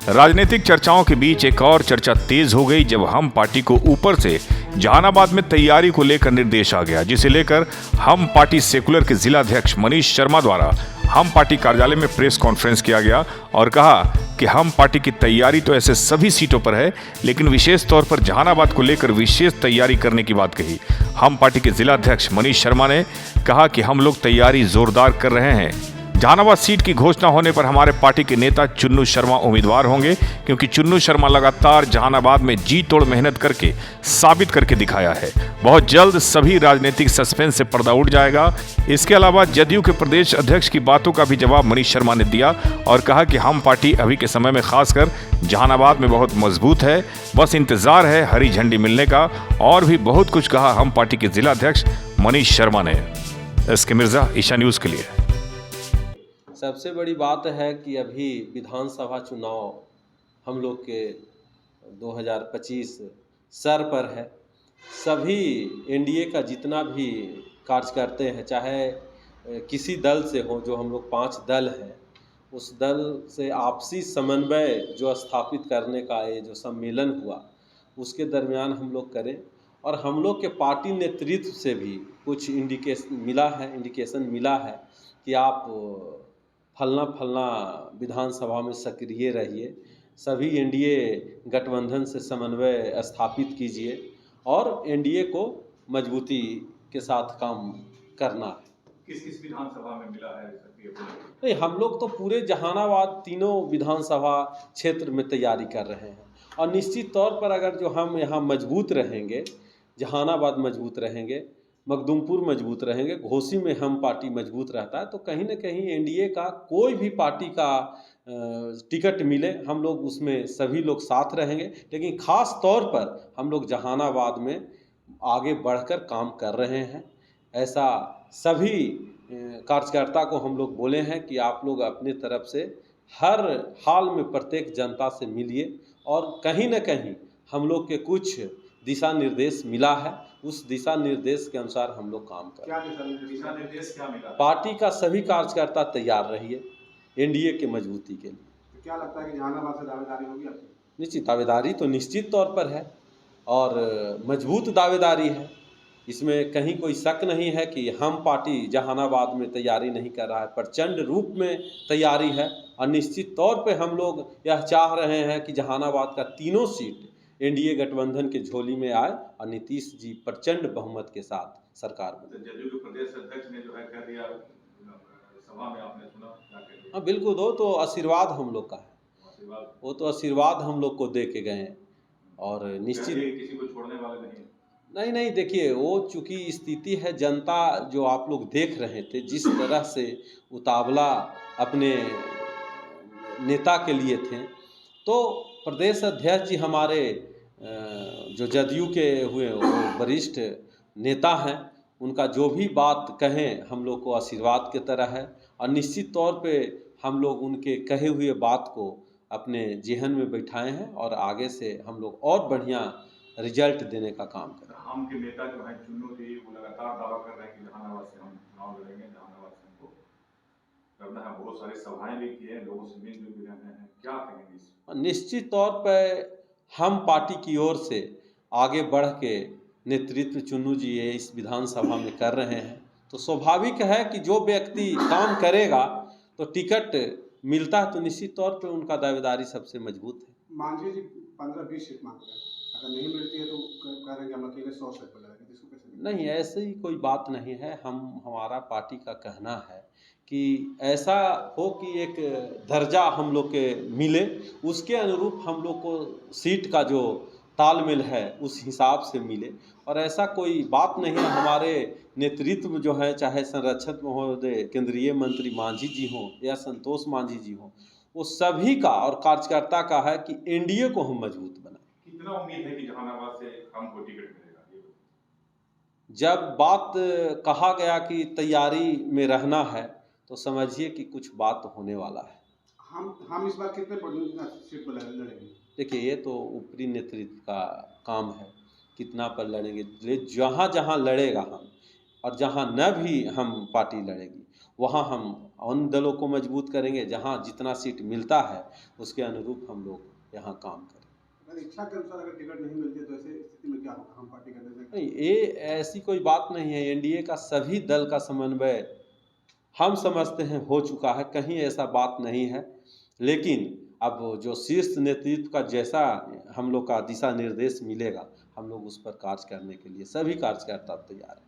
राजनीतिक चर्चाओं के बीच एक और चर्चा तेज हो गई जब हम पार्टी को ऊपर से जहानाबाद में तैयारी को लेकर निर्देश आ गया, जिसे लेकर हम पार्टी सेकुलर के जिलाध्यक्ष मनीष शर्मा द्वारा हम पार्टी कार्यालय में प्रेस कॉन्फ्रेंस किया गया और कहा कि हम पार्टी की तैयारी तो ऐसे सभी सीटों पर है, लेकिन विशेष तौर पर जहानाबाद को लेकर विशेष तैयारी करने की बात कही। हम पार्टी के जिलाध्यक्ष मनीष शर्मा ने कहा कि हम लोग तैयारी जोरदार कर रहे हैं। जहानाबाद सीट की घोषणा होने पर हमारे पार्टी के नेता चुन्नू शर्मा उम्मीदवार होंगे, क्योंकि चुन्नू शर्मा लगातार जहानाबाद में जी तोड़ मेहनत करके साबित करके दिखाया है। बहुत जल्द सभी राजनीतिक सस्पेंस से पर्दा उठ जाएगा। इसके अलावा जदयू के प्रदेश अध्यक्ष की बातों का भी जवाब मनीष शर्मा ने दिया और कहा कि हम पार्टी अभी के समय में खासकर जहानाबाद में बहुत मजबूत है, बस इंतजार है हरी झंडी मिलने का। और भी बहुत कुछ कहा हम पार्टी के जिलाध्यक्ष मनीष शर्मा ने। एसके मिर्जा, ईशा न्यूज़ के लिए। सबसे बड़ी बात है कि अभी विधानसभा चुनाव हम लोग के 2025 सर पर है। सभी एनडीए का जितना भी कार्यकर्ता हैं, चाहे किसी दल से हो, जो हम लोग 5 दल हैं, उस दल से आपसी समन्वय जो स्थापित करने का ये जो सम्मेलन हुआ, उसके दरमियान हम लोग करें। और हम लोग के पार्टी नेतृत्व से भी कुछ इंडिकेशन मिला है कि आप फलना विधानसभा में सक्रिय रहिए, सभी एनडीए गठबंधन से समन्वय स्थापित कीजिए और एनडीए को मजबूती के साथ काम करना है। किस विधानसभा में मिला है सक्रिय? नहीं, हम लोग तो पूरे जहानाबाद तीनों विधानसभा क्षेत्र में तैयारी कर रहे हैं और निश्चित तौर पर अगर जो हम यहाँ मजबूत रहेंगे, जहानाबाद मजबूत रहेंगे, मखदूमपुर मजबूत रहेंगे, घोसी में हम पार्टी मजबूत रहता है, तो कहीं ना कहीं एनडीए का कोई भी पार्टी का टिकट मिले, हम लोग उसमें सभी लोग साथ रहेंगे। लेकिन ख़ास तौर पर हम लोग जहानाबाद में आगे बढ़कर काम कर रहे हैं। ऐसा सभी कार्यकर्ता को हम लोग बोले हैं कि आप लोग अपने तरफ से हर हाल में प्रत्येक जनता से मिलिए और कहीं ना कहीं हम लोग के कुछ दिशा निर्देश मिला है, उस दिशा निर्देश के अनुसार हम लोग काम कर रहे हैं। दिशा निर्देश क्या मिला? पार्टी का सभी कार्यकर्ता तैयार रहिए एनडीए के मजबूती के लिए। तो क्या लगता है कि जहानाबाद से दावेदारी होगी आपकी? निश्चित दावेदारी तो निश्चित तौर पर है और मजबूत दावेदारी है, इसमें कहीं कोई शक नहीं है कि हम पार्टी जहानाबाद में तैयारी नहीं कर रहा है, प्रचंड रूप में तैयारी है। और निश्चित तौर पे हम लोग यह चाह रहे हैं कि जहानाबाद का तीनों सीट एनडीए गठबंधन के झोली में आए और नीतीश जी प्रचंड बहुमत के साथ सरकार बने। जदयू के प्रदेश अध्यक्ष ने जो है कह दिया, सभा में आपने सुना क्या कह दिया? हाँ बिल्कुल, वो तो आशीर्वाद हम लोग का है, वो तो आशीर्वाद हम लोग को दे के गए हैं और निश्चित किसी को छोड़ने वाले नहीं। नहीं, देखिए वो चूँकि स्थिति है, जनता जो आप लोग देख रहे थे जिस तरह से उतावला अपने नेता के लिए थे, तो प्रदेश अध्यक्ष जी हमारे जो जदयू के हुए वो वरिष्ठ नेता हैं, उनका जो भी बात कहें हम लोग को आशीर्वाद की तरह है और निश्चित तौर पे हम लोग उनके कहे हुए बात को अपने जेहन में बैठाए हैं और आगे से हम लोग और बढ़िया रिजल्ट देने का काम करें। हम के नेता जो है चुन्नू जी, वो लगातार दावा कर रहे हैं कि जहानाबाद से हम चुनाव लड़ेंगे, जहानाबाद से हमको करना है। बहुत सारी सभाएं भी की हैं, लोगों से मिलजुल भी रहे हैं, क्या कहेंगे इस? निश्चित तौर पर हम पार्टी की ओर से आगे बढ़ के नेतृत्व चुन्नू जी ये इस विधानसभा में कर रहे हैं, तो स्वाभाविक है कि जो व्यक्ति काम करेगा तो टिकट मिलता है तो निश्चित तौर पर उनका दावेदारी सबसे मजबूत है। मांझी जी 15-20 सीट मांग रहे हैं, अगर नहीं मिलती है तो कह रहे हैं कि हम अकेले 100 सीट पर लड़ेंगे, इसको कैसे? नहीं, ऐसी कोई बात नहीं है। हमारा पार्टी का कहना है कि ऐसा हो कि एक दर्जा हम लोग के मिले, उसके अनुरूप हम लोग को सीट का जो तालमेल है उस हिसाब से मिले और ऐसा कोई बात नहीं है। हमारे नेतृत्व जो है, चाहे संरक्षक महोदय केंद्रीय मंत्री मांझी जी हों या संतोष मांझी जी हों, वो सभी का और कार्यकर्ता का है कि एनडीए को हम मजबूत बनाएं। कितना उम्मीद है कि जहानाबाद से हमको टिकट मिलेगा? जब बात कहा गया कि तैयारी में रहना है तो समझिए कि कुछ बात होने वाला है। हम इस बार कितने सीट पर लड़ेंगे? देखिए, ये तो ऊपरी नेतृत्व का काम है, कितना पर लड़ेंगे। जहाँ जहाँ लड़ेगा हम और जहाँ न भी हम पार्टी लड़ेगी वहाँ हम उन दलों को मजबूत करेंगे जहाँ जितना सीट मिलता है उसके अनुरूप हम लोग यहाँ काम करें। अगर इच्छा के अनुसार अगर टिकट नहीं मिलती है तो ऐसे स्थिति में क्या होगा, हम पार्टी का निर्णय नहीं, ये ऐसी कोई बात नहीं है। एनडीए का सभी दल का समन्वय हम समझते हैं हो चुका है, कहीं ऐसा बात नहीं है। लेकिन अब जो शीर्ष नेतृत्व का जैसा हम लोग का दिशा निर्देश मिलेगा, हम लोग उस पर कार्य करने के लिए सभी कार्यकर्ता तैयार हैं।